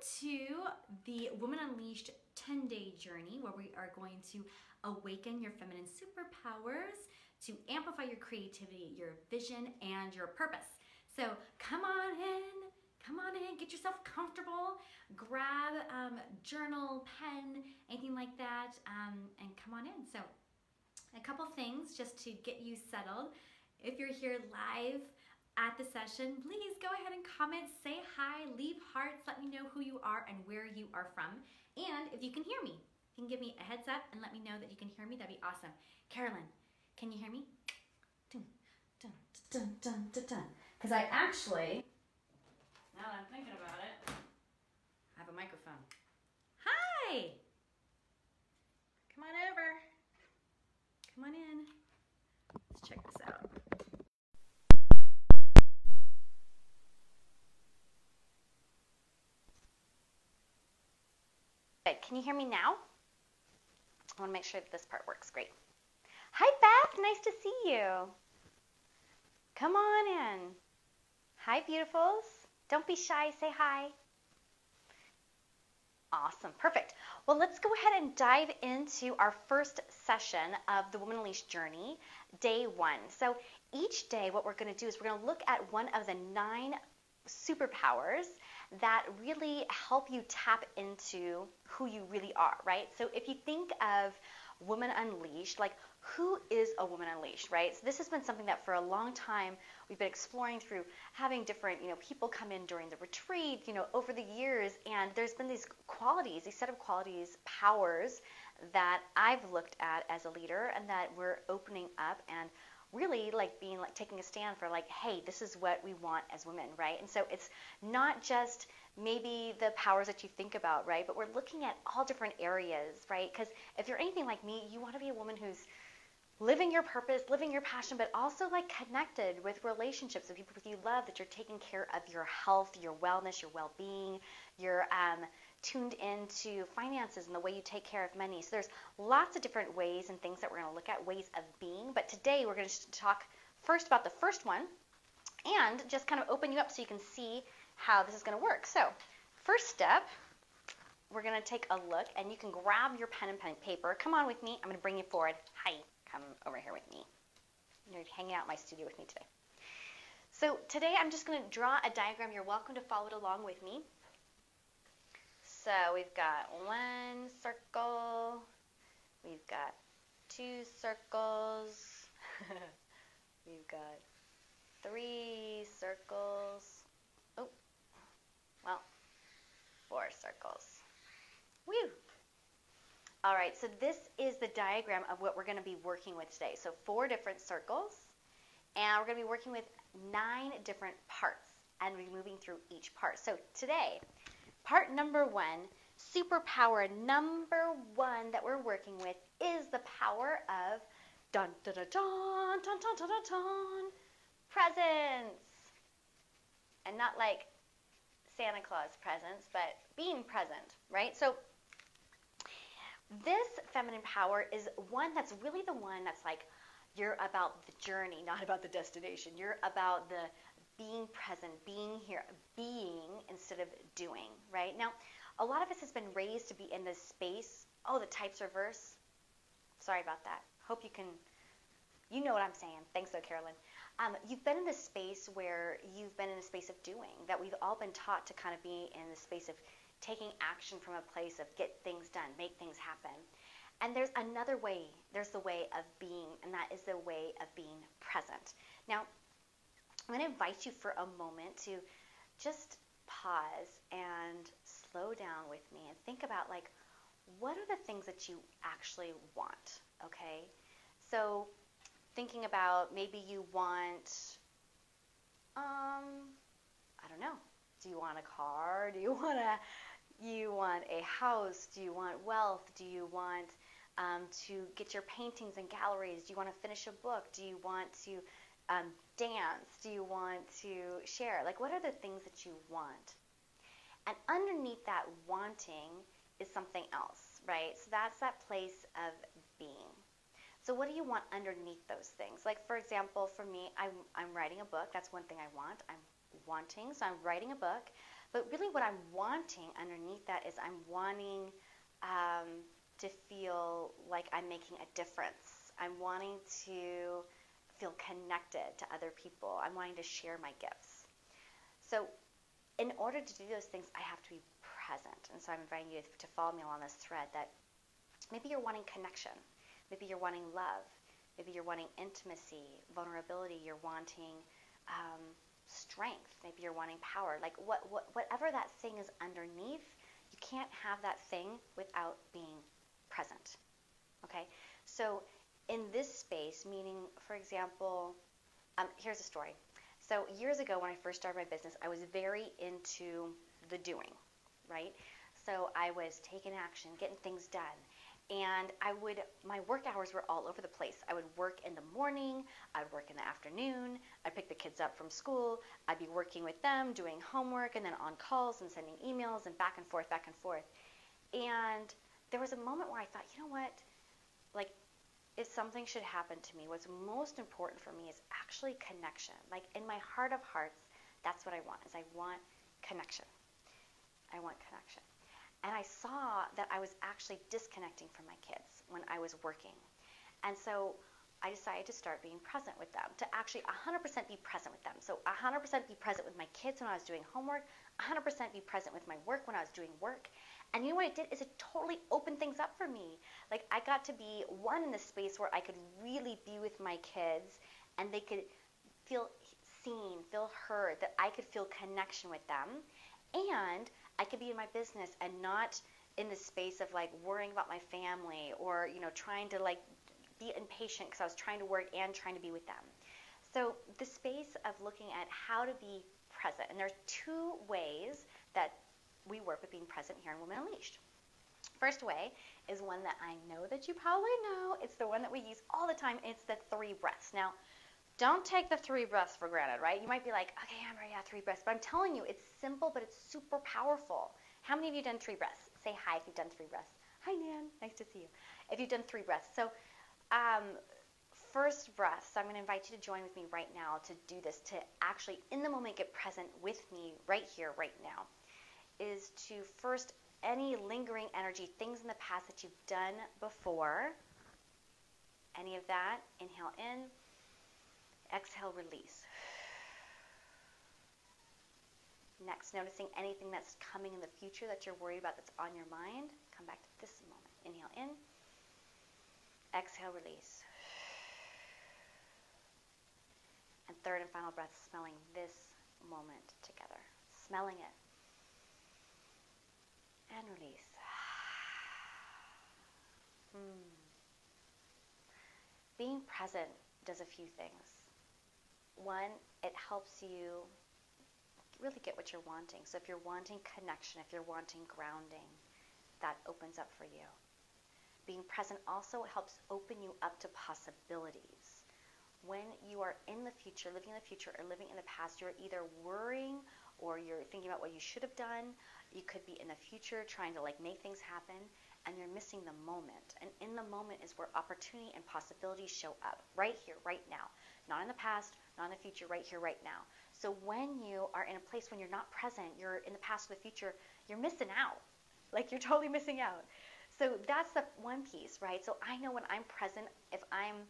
to the Woman Unleashed 10-day journey where we are going to awaken your feminine superpowers to amplify your creativity, your vision, and your purpose. So come on in, get yourself comfortable, grab journal, pen, anything like that, and come on in. So a couple things just to get you settled. If you're here live at the session, please go ahead and comment, say hi, leave hearts, let me know who you are and where you are from. And if you can hear me, if you can give me a heads up and let me know that you can hear me, that'd be awesome. Carolyn, can you hear me? Dun, dun, dun, dun, dun, dun. Because I actually, now that I'm thinking about it, I have a microphone. Hi! Come on over. Come on in. Let's check this out. Good. Can you hear me now? I want to make sure that this part works. Great. Hi, Beth. Nice to see you. Come on in. Hi, beautifuls. Don't be shy. Say hi. Awesome. Perfect. Well, let's go ahead and dive into our first session of the Woman Unleashed Journey, day 1. So each day what we're going to do is we're going to look at one of the 9 superpowers that really help you tap into who you really are, right? So if you think of Woman Unleashed, like who is a woman unleashed, right? So this has been something that for a long time we've been exploring through having different, people come in during the retreat, over the years, and there's been these qualities, these set of qualities, powers that I've looked at as a leader and that we're opening up and really taking a stand for hey, this is what we want as women, right? And so it's not just maybe the powers that you think about, right? But we're looking at all different areas, right? Because if you're anything like me, you want to be a woman who's living your purpose, living your passion, but also connected with relationships with people you love, that you're taking care of your health, your wellness, your well-being, you're tuned into finances and the way you take care of money. So there's lots of different ways and things that we're going to look at, ways of being. But today we're going to talk first about the first one and just kind of open you up so you can see how this is going to work. So first step, we're going to take a look, and you can grab your pen and paper. Come on with me. I'm going to bring you forward. Hi, come over here with me. You're hanging out in my studio with me today. So today I'm just going to draw a diagram. You're welcome to follow it along with me. So we've got 1 circle, we've got 2 circles, we've got 3 circles, 4 circles. Woo! All right, so this is the diagram of what we're going to be working with today. So 4 different circles, and we're going to be working with 9 different parts, and we're moving through each part. So today, part number 1, superpower number 1 that we're working with is the power of dun dun dun dun dun dun dun dun, dun presence. And not like Santa Claus presents, but being present, right? So this feminine power is one that's really the one that's you're about the journey, not about the destination. You're about the being present, being here, being instead of doing, right? Now, a lot of us has been raised to be in this space. Oh, the types reverse. Sorry about that. Hope you know what I'm saying. Thanks, though, Carolyn. You've been in this space where you've been in a space of doing, that we've all been taught to kind of be in the space of taking action from a place of get things done, make things happen. And there's another way. There's the way of being, and that is the way of being present. Now, I'm going to invite you for a moment to just pause and slow down with me and think about what are the things that you actually want, okay? So thinking about maybe you want, I don't know, do you want a car? Do you want a house? Do you want wealth? Do you want to get your paintings in galleries? Do you want to finish a book? Do you want to dance? Do you want to share? What are the things that you want? And underneath that wanting is something else, right? So that's that place of being. So what do you want underneath those things? For example, for me, I'm writing a book. That's one thing I want. I'm wanting. So I'm writing a book, but really what I'm wanting underneath that is I'm wanting to feel like I'm making a difference. I'm wanting to feel connected to other people. I'm wanting to share my gifts. So in order to do those things, I have to be present. And so I'm inviting you to follow me along this thread that maybe you're wanting connection. Maybe you're wanting love. Maybe you're wanting intimacy, vulnerability. You're wanting strength. Maybe you're wanting power. Like whatever that thing is underneath, you can't have that thing without being present. Okay? So in this space, meaning, for example, here's a story. So years ago when I first started my business, I was very into the doing, right? So I was taking action, getting things done. And my work hours were all over the place. I would work in the morning, I'd work in the afternoon, I'd pick the kids up from school, I'd be working with them, doing homework, and then on calls and sending emails and back and forth, back and forth. And there was a moment where I thought, you know what? Like, if something should happen to me, what's most important for me is actually connection. Like, in my heart of hearts, that's what I want, is I want connection. I want connection. And I saw that I was actually disconnecting from my kids when I was working. And so I decided to start being present with them, to actually 100% be present with them. So 100% be present with my kids when I was doing homework, 100% be present with my work when I was doing work. And you know what it did is it totally opened things up for me. Like, I got to be one in the space where I could really be with my kids and they could feel seen, feel heard, that I could feel connection with them. And I could be in my business and not in the space of like worrying about my family or, trying to like be impatient because I was trying to work and trying to be with them. So the space of looking at how to be present. And there's two ways that we work with being present here in Women Unleashed. First way is one that I know that you probably know. It's the one that we use all the time. It's the 3 breaths. Now, don't take the 3 breaths for granted, right? You might be like, okay, Amber, yeah, 3 breaths. But I'm telling you, it's simple, but it's super powerful. How many of you done 3 breaths? Say hi if you've done 3 breaths. Hi, Nan. Nice to see you. If you've done 3 breaths. So first breath, so I'm going to invite you to join with me right now to do this, to actually in the moment get present with me right here, right now, is to first, any lingering energy, things in the past that you've done before, any of that, inhale in. Exhale, release. Next, noticing anything that's coming in the future that you're worried about that's on your mind. Come back to this moment. Inhale in. Exhale, release. And third and final breath, smelling this moment together. Smelling it. And release. Being present does a few things. One, it helps you really get what you're wanting. So if you're wanting connection, if you're wanting grounding, that opens up for you. Being present also helps open you up to possibilities. When you are in the future, living in the future, or living in the past, you're either worrying or you're thinking about what you should have done. You could be in the future trying to like make things happen, and you're missing the moment. And in the moment is where opportunity and possibilities show up, right here, right now. Not in the past, not in the future, right here, right now. So when you are in a place when you're not present, you're in the past or the future, you're missing out. Like, you're totally missing out. So that's the one piece, right? So I know when I'm present, if I'm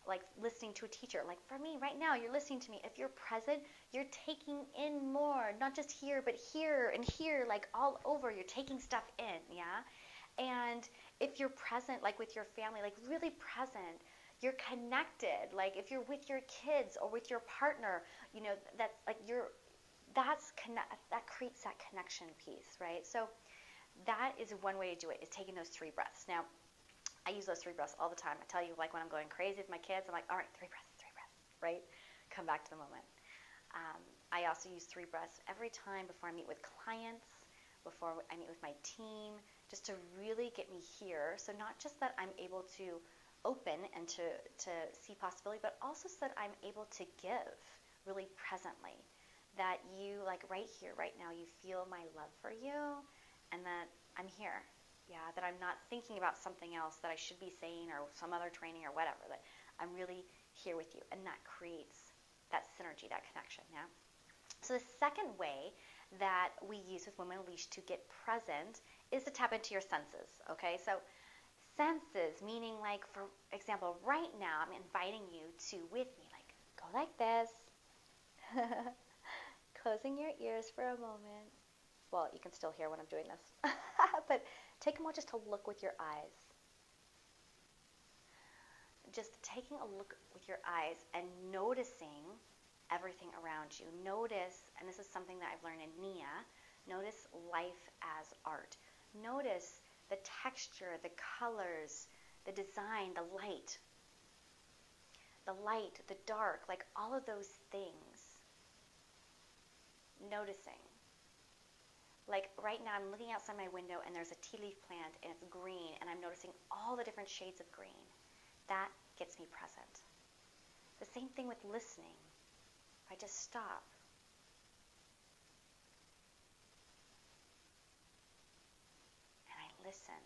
like listening to a teacher, like for me right now, you're listening to me. If you're present, you're taking in more, not just here, but here and here, like all over. You're taking stuff in, yeah? And if you're present, like with your family, like really present, you're connected. Like if you're with your kids or with your partner, that like that creates that connection piece, right? So that is one way to do it, is taking those 3 breaths. Now, I use those 3 breaths all the time. I tell you, like when I'm going crazy with my kids, I'm like, all right, 3 breaths, right? Come back to the moment. I also use 3 breaths every time before I meet with clients, before I meet with my team, just to really get me here. So not just that I'm able to open and to see possibility, but also so that I'm able to give really presently. That you, like right here, right now, you feel my love for you, and that I'm here. Yeah, that I'm not thinking about something else that I should be saying or some other training or whatever, that I'm really here with you. And that creates that synergy, that connection, yeah? So the second way that we use with Women Unleashed to get present is to tap into your senses. Okay, so senses, meaning like, for example, right now I'm inviting you to, with me, like, go like this, closing your ears for a moment. Well, you can still hear when I'm doing this, but take a moment just to look with your eyes. Just taking a look with your eyes and noticing everything around you. Notice, and this is something that I've learned in Nia, notice life as art. Notice the texture, the colors, the design, the light, the dark, like all of those things. Noticing. Like right now I'm looking outside my window and there's a tea leaf plant and it's green and I'm noticing all the different shades of green. That gets me present. The same thing with listening. I just stop. And I listen.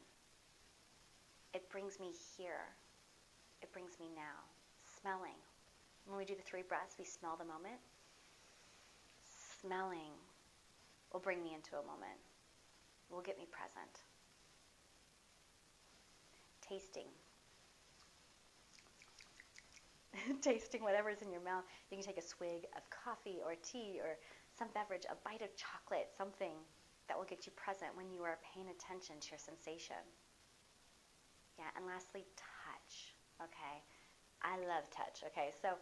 It brings me here. It brings me now. Smelling. When we do the 3 breaths, we smell the moment. Smelling will bring me into a moment. Will get me present. Tasting. Tasting whatever's in your mouth. You can take a swig of coffee or tea or some beverage, a bite of chocolate, something that will get you present when you are paying attention to your sensation. Yeah, and lastly, touch. Okay, I love touch. Okay, so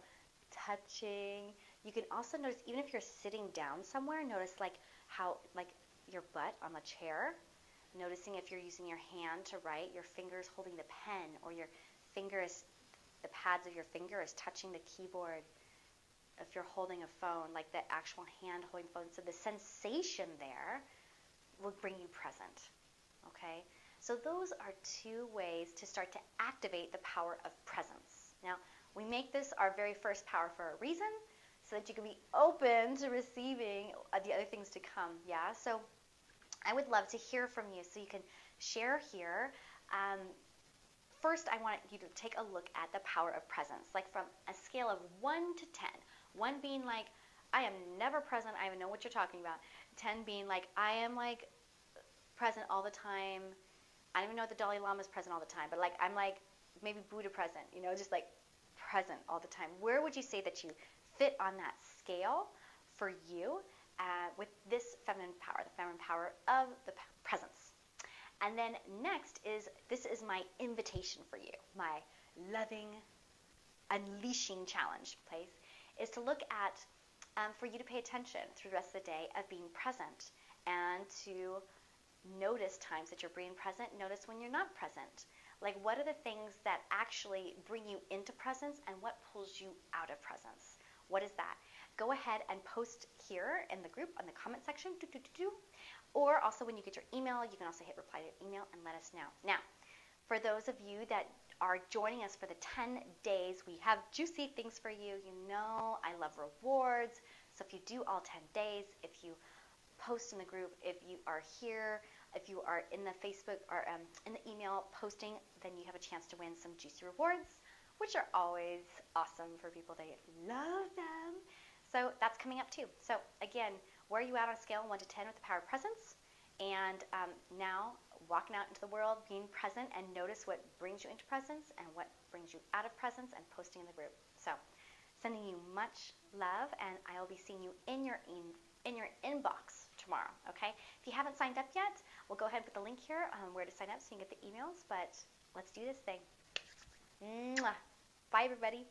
touching. You can also notice, even if you're sitting down somewhere, notice like how, like your butt on the chair. Noticing if you're using your hand to write, your fingers holding the pen, or your fingers, the pads of your finger is touching the keyboard. If you're holding a phone, like the actual hand holding the phone. So the sensation there will bring you present. Okay? So those are 2 ways to start to activate the power of presence. Now, we make this our very first power for a reason, so that you can be open to receiving the other things to come. Yeah? So I would love to hear from you. So you can share here. First, I want you to take a look at the power of presence, like from a scale of 1 to 10. 1 being like, I am never present, I even know what you're talking about. 10 being like, I am like present all the time. I don't even know if the Dalai Lama is present all the time, but like I'm like maybe Buddha present, you know, just like present all the time. Where would you say that you fit on that scale for you with this feminine power, the feminine power of the presence? And then next is, this is my invitation for you, my loving, unleashing challenge place, is to look at, for you to pay attention through the rest of the day of being present and to notice times that you're being present, notice when you're not present. Like, what are the things that actually bring you into presence and what pulls you out of presence? What is that? Go ahead and post here in the group, on the comment section, or also when you get your email, you can also hit reply to email and let us know. Now, for those of you that are joining us for the 10 days, we have juicy things for you. You know I love rewards. So if you do all 10 days, if you post in the group, if you are here, if you are in the Facebook or in the email posting, then you have a chance to win some juicy rewards, which are always awesome for people. They love them. So that's coming up too. So again, where are you at on a scale 1 to 10 with the power of presence? And now walking out into the world, being present, and notice what brings you into presence and what brings you out of presence, and posting in the group. So sending you much love, and I will be seeing you in your inbox tomorrow. Okay? If you haven't signed up yet, we'll go ahead and put the link here on where to sign up so you can get the emails. But let's do this thing. Mwah. Bye, everybody.